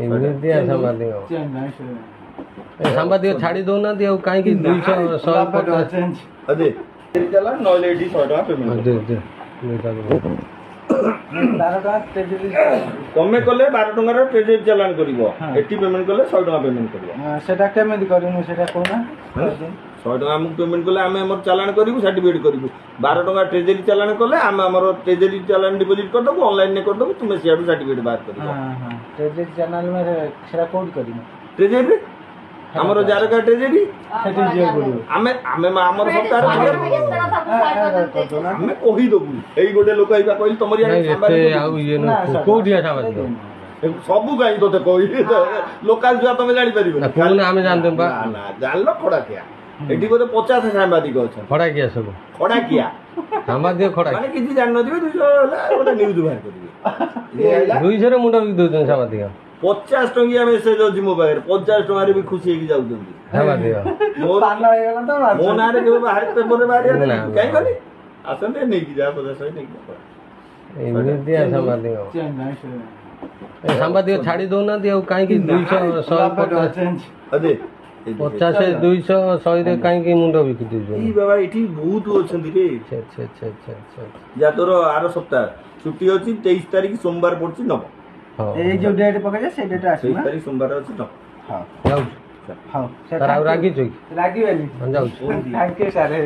ଏମିତି ସାମ୍ବାଦିକ ସାମ୍ବାଦିକ ଛାଡ଼ି ଦଉନାହାନ୍ତି ଆଉ କାହିଁକି 200 150 अदे चला नॉले एडी 100 टका पेमेंट तमे कले 12 टका रो ट्रेजरी चालान करिवो एटी पेमेंट कले 100 टका पेमेंट करिवो सेटा केमेदी करिनु सेटा कोना 100 टका हम पेमेंट कले आमे हमर चालान करिवो सर्टिफिकेट करिवो 12 टका ट्रेजरी चालान कले आमे हमर ट्रेजरी चालान डिपॉजिट कर दबो ऑनलाइन ने कर दबो तुमे सियाडू सर्टिफिकेट बात करिवो हां ट्रेजरी चालान में सेटा कोड करिनु ट्रेजरी हमर जारका ट्रेजरी सेठी जे बोलियो आमे हमर सरकार हमें कहि दबु एई गोटे लोक आइबा कहि तमरी एते आउ ये न को दिया साम्बादिक सबु गाई तोते कहि लोकल जुआ तमे जानि परिबो ना कोन आमे जानते बा ना जानलो खड़ा किया एठी बोले 50 साम्बादिक अछि खड़ा किया सब खड़ा किया साम्बादिक खड़ा माने किछि जान नदिबे 200 गोटे न्यूज बाहर करिवे 200 रे मुंडा बिक दउछन साम्बादिक 50 टंकिया मेसेज अछि मो बाहर 50 टंका रे भी खुशी हेकी जाउछन साम्बादिक पाला हो गेला त मो नारे के बाहर पेपर रे बाहर काई करी आसंते नै की जा 50 नै की एମିତି साମ୍ବାଦିକ ସାମ୍ବାଦିକ ଛାଡ଼ି ଦଉନାହାନ୍ତି ଆଉ କାହିଁକି 200 150 अदे 50 200 100 रे काहींकी मुंडो बिकि ई बाबा इठी बहुत अछंती रे छे या तोर आरो सप्ताह छुट्टी अछि 23 तारिख सोमवार पड़छि नब हां ए जो डेट पके से डेट आसी 23 तारिख सोमवार अछि न हां जाऊ हां सर आ रागी जोई रागी वाली जाऊ थैंक यू सर।